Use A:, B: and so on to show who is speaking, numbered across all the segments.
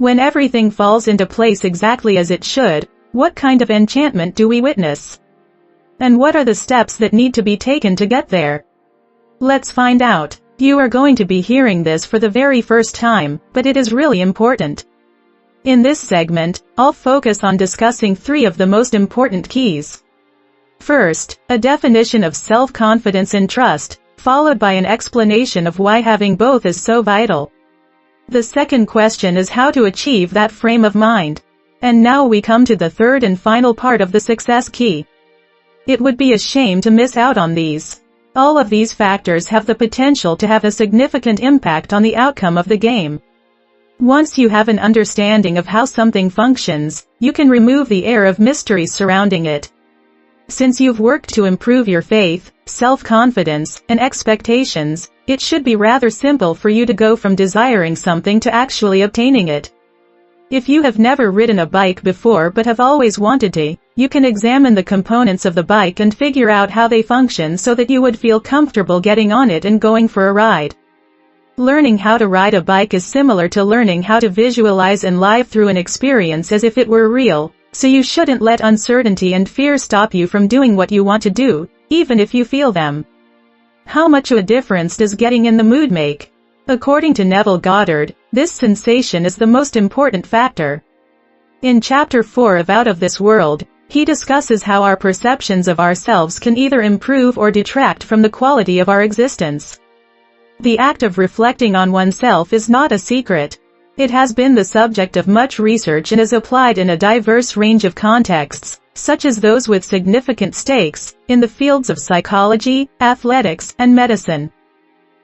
A: When everything falls into place exactly as it should, what kind of enchantment do we witness? And what are the steps that need to be taken to get there? Let's find out. You are going to be hearing this for the very first time, but it is really important. In this segment, I'll focus on discussing 3 of the most important keys. First, a definition of self-confidence and trust, followed by an explanation of why having both is so vital. The second question is how to achieve that frame of mind. And now we come to the third and final part of the success key. It would be a shame to miss out on these. All of these factors have the potential to have a significant impact on the outcome of the game. Once you have an understanding of how something functions, you can remove the air of mystery surrounding it. Since you've worked to improve your faith, self-confidence, and expectations, it should be rather simple for you to go from desiring something to actually obtaining it. If you have never ridden a bike before but have always wanted to, you can examine the components of the bike and figure out how they function so that you would feel comfortable getting on it and going for a ride. Learning how to ride a bike is similar to learning how to visualize and live through an experience as if it were real, so you shouldn't let uncertainty and fear stop you from doing what you want to do, even if you feel them. How much of a difference does getting in the mood make? According to Neville Goddard, this sensation is the most important factor. In Chapter 4 of Out of This World, he discusses how our perceptions of ourselves can either improve or detract from the quality of our existence. The act of reflecting on oneself is not a secret. It has been the subject of much research and is applied in a diverse range of contexts, such as those with significant stakes, in the fields of psychology, athletics, and medicine.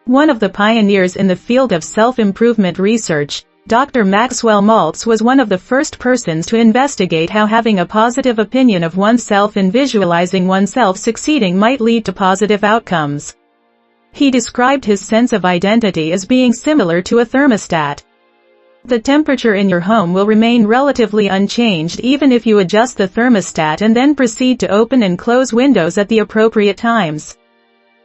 A: One of the pioneers in the field of self-improvement research, Dr. Maxwell Maltz was one of the first persons to investigate how having a positive opinion of oneself and visualizing oneself succeeding might lead to positive outcomes. He described his sense of identity as being similar to a thermostat. The temperature in your home will remain relatively unchanged even if you adjust the thermostat and then proceed to open and close windows at the appropriate times.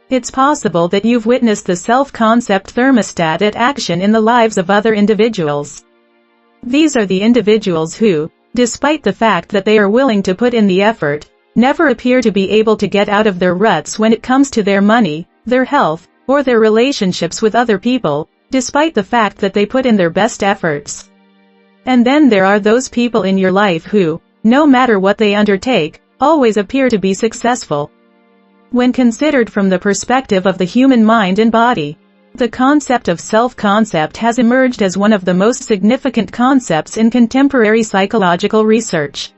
A: It's possible that you've witnessed the self-concept thermostat at action in the lives of other individuals. These are the individuals who, despite the fact that they are willing to put in the effort, never appear to be able to get out of their ruts when it comes to their money, their health, or their relationships with other people, despite the fact that they put in their best efforts. And then there are those people in your life who, no matter what they undertake, always appear to be successful. When considered from the perspective of the human mind and body, the concept of self-concept has emerged as one of the most significant concepts in contemporary psychological research.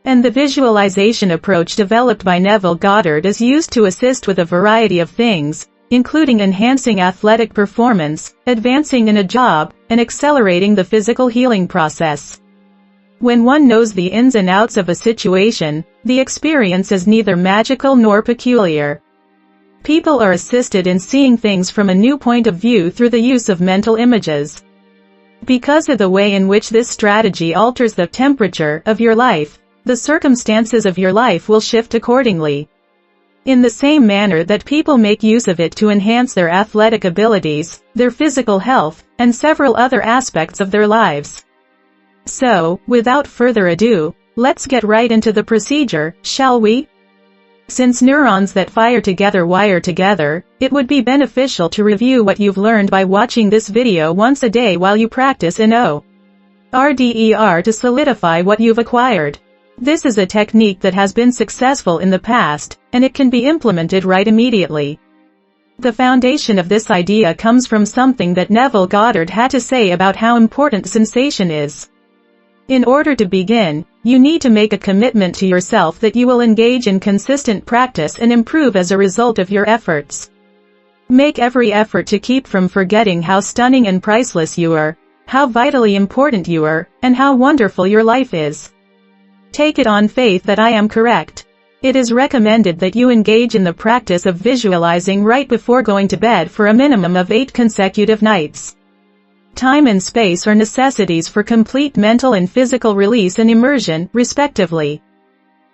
A: And the visualization approach developed by Neville Goddard is used to assist with a variety of things, including enhancing athletic performance, advancing in a job, and accelerating the physical healing process. When one knows the ins and outs of a situation, the experience is neither magical nor peculiar. People are assisted in seeing things from a new point of view through the use of mental images. Because of the way in which this strategy alters the temperature of your life, the circumstances of your life will shift accordingly. In the same manner that people make use of it to enhance their athletic abilities, their physical health, and several other aspects of their lives. So, without further ado, let's get right into the procedure, shall we? Since neurons that fire together wire together, it would be beneficial to review what you've learned by watching this video once a day while you practice in ORDER to solidify what you've acquired. This is a technique that has been successful in the past, and it can be implemented right immediately. The foundation of this idea comes from something that Neville Goddard had to say about how important sensation is. In order to begin, you need to make a commitment to yourself that you will engage in consistent practice and improve as a result of your efforts. Make every effort to keep from forgetting how stunning and priceless you are, how vitally important you are, and how wonderful your life is. Take it on faith that I am correct. It is recommended that you engage in the practice of visualizing right before going to bed for a minimum of 8 consecutive nights. Time and space are necessities for complete mental and physical release and immersion, respectively.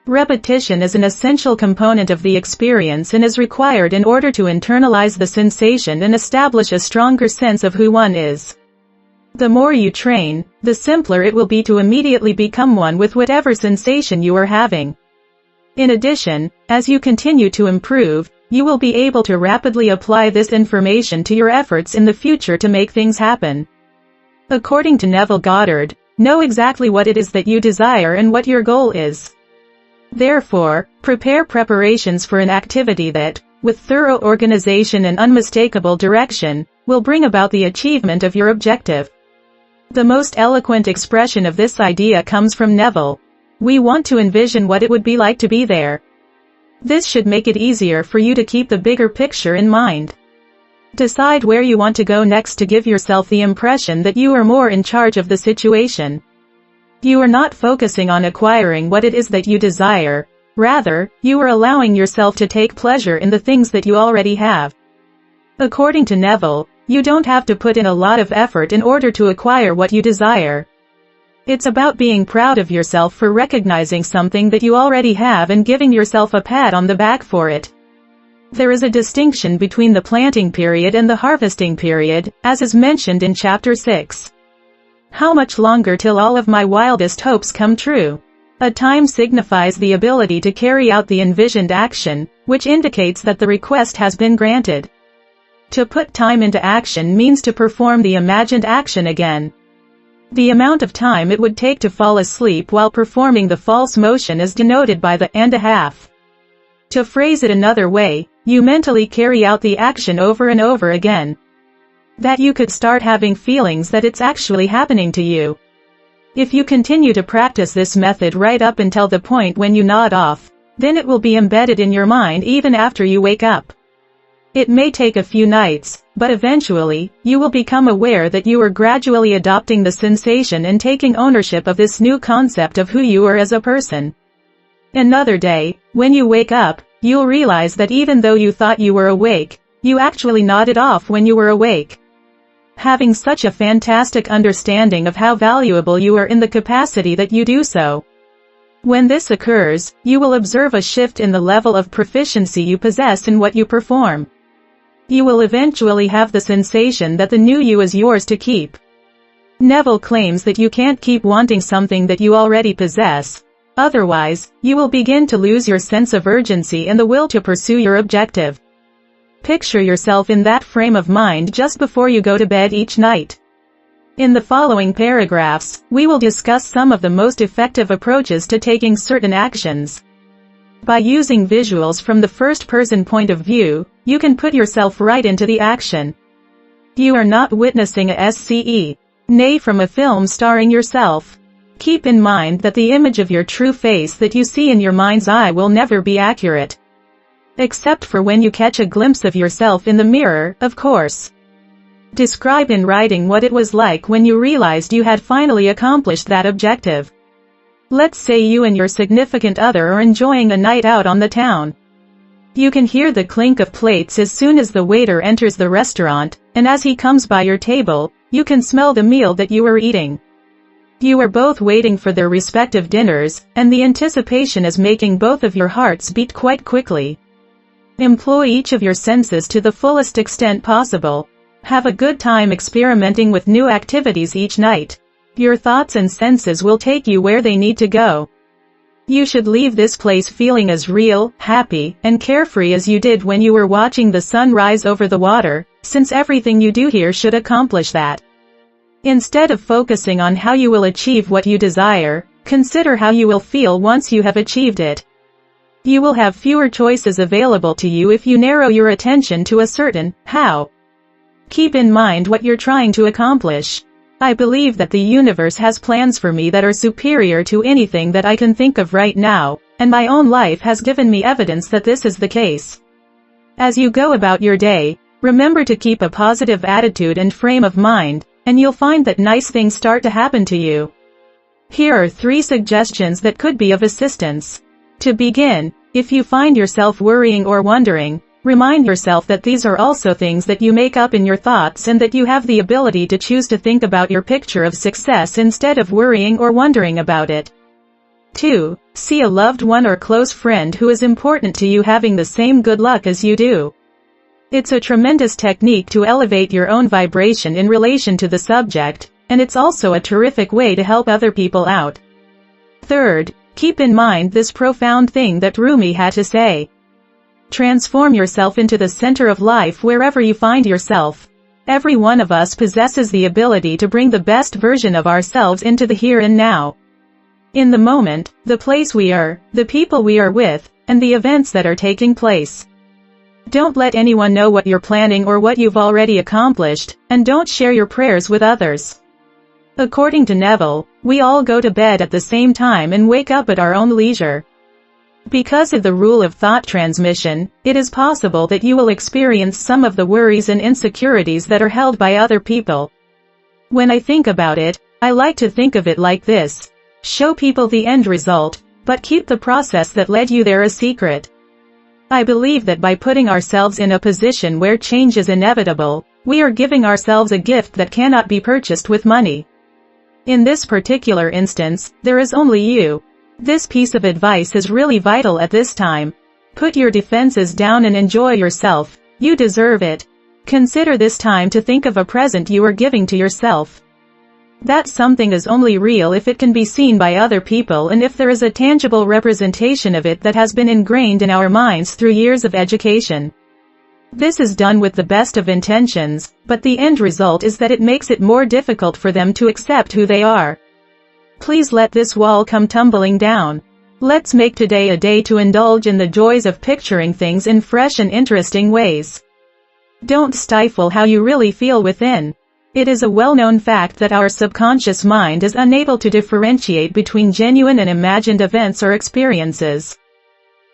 A: Repetition is an essential component of the experience and is required in order to internalize the sensation and establish a stronger sense of who one is. The more you train, the simpler it will be to immediately become one with whatever sensation you are having. In addition, as you continue to improve, you will be able to rapidly apply this information to your efforts in the future to make things happen. According to Neville Goddard, know exactly what it is that you desire and what your goal is. Therefore, prepare preparations for an activity that, with thorough organization and unmistakable direction, will bring about the achievement of your objective. The most eloquent expression of this idea comes from Neville. We want to envision what it would be like to be there. This should make it easier for you to keep the bigger picture in mind. Decide where you want to go next to give yourself the impression that you are more in charge of the situation. You are not focusing on acquiring what it is that you desire, rather, you are allowing yourself to take pleasure in the things that you already have. According to Neville, you don't have to put in a lot of effort in order to acquire what you desire. It's about being proud of yourself for recognizing something that you already have and giving yourself a pat on the back for it. There is a distinction between the planting period and the harvesting period, as is mentioned in Chapter 6. How much longer till all of my wildest hopes come true? A time signifies the ability to carry out the envisioned action, which indicates that the request has been granted. To put time into action means to perform the imagined action again. The amount of time it would take to fall asleep while performing the false motion is denoted by the and a half. To phrase it another way, you mentally carry out the action over and over again. That you could start having feelings that it's actually happening to you. If you continue to practice this method right up until the point when you nod off, then it will be embedded in your mind even after you wake up. It may take a few nights, but eventually, you will become aware that you are gradually adopting the sensation and taking ownership of this new concept of who you are as a person. Another day, when you wake up, you'll realize that even though you thought you were awake, you actually nodded off when you were awake. Having such a fantastic understanding of how valuable you are in the capacity that you do so. When this occurs, you will observe a shift in the level of proficiency you possess in what you perform. You will eventually have the sensation that the new you is yours to keep. Neville claims that you can't keep wanting something that you already possess. Otherwise, you will begin to lose your sense of urgency and the will to pursue your objective. Picture yourself in that frame of mind just before you go to bed each night. In the following paragraphs, we will discuss some of the most effective approaches to taking certain actions. By using visuals from the first-person point of view, you can put yourself right into the action. You are not witnessing a scene, nay from a film starring yourself. Keep in mind that the image of your true face that you see in your mind's eye will never be accurate. Except for when you catch a glimpse of yourself in the mirror, of course. Describe in writing what it was like when you realized you had finally accomplished that objective. Let's say you and your significant other are enjoying a night out on the town. You can hear the clink of plates as soon as the waiter enters the restaurant, and as he comes by your table, you can smell the meal that you are eating. You are both waiting for their respective dinners, and the anticipation is making both of your hearts beat quite quickly. Employ each of your senses to the fullest extent possible. Have a good time experimenting with new activities each night. Your thoughts and senses will take you where they need to go. You should leave this place feeling as real, happy, and carefree as you did when you were watching the sun rise over the water, since everything you do here should accomplish that. Instead of focusing on how you will achieve what you desire, consider how you will feel once you have achieved it. You will have fewer choices available to you if you narrow your attention to a certain how. Keep in mind what you're trying to accomplish. I believe that the universe has plans for me that are superior to anything that I can think of right now, and my own life has given me evidence that this is the case. As you go about your day, remember to keep a positive attitude and frame of mind, and you'll find that nice things start to happen to you. Here are 3 suggestions that could be of assistance. To begin, if you find yourself worrying or wondering, remind yourself that these are also things that you make up in your thoughts and that you have the ability to choose to think about your picture of success instead of worrying or wondering about it. 2. See a loved one or close friend who is important to you having the same good luck as you do. It's a tremendous technique to elevate your own vibration in relation to the subject, and it's also a terrific way to help other people out. Third, keep in mind this profound thing that Rumi had to say. Transform yourself into the center of life wherever you find yourself. Every one of us possesses the ability to bring the best version of ourselves into the here and now. In the moment, the place we are, the people we are with, and the events that are taking place. Don't let anyone know what you're planning or what you've already accomplished, and don't share your prayers with others. According to Neville, we all go to bed at the same time and wake up at our own leisure. Because of the rule of thought transmission, it is possible that you will experience some of the worries and insecurities that are held by other people. When I think about it, I like to think of it like this. Show people the end result, but keep the process that led you there a secret. I believe that by putting ourselves in a position where change is inevitable, we are giving ourselves a gift that cannot be purchased with money. In this particular instance, there is only you. This piece of advice is really vital at this time. Put your defenses down and enjoy yourself. You deserve it. Consider this time to think of a present you are giving to yourself. That something is only real if it can be seen by other people and if there is a tangible representation of it that has been ingrained in our minds through years of education. This is done with the best of intentions, but the end result is that it makes it more difficult for them to accept who they are. Please let this wall come tumbling down. Let's make today a day to indulge in the joys of picturing things in fresh and interesting ways. Don't stifle how you really feel within. It is a well-known fact that our subconscious mind is unable to differentiate between genuine and imagined events or experiences.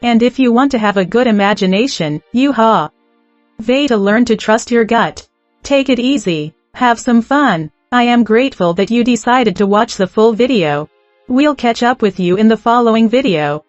A: And if you want to have a good imagination, you have to learn to trust your gut. Take it easy. Have some fun. I am grateful that you decided to watch the full video. We'll catch up with you in the following video.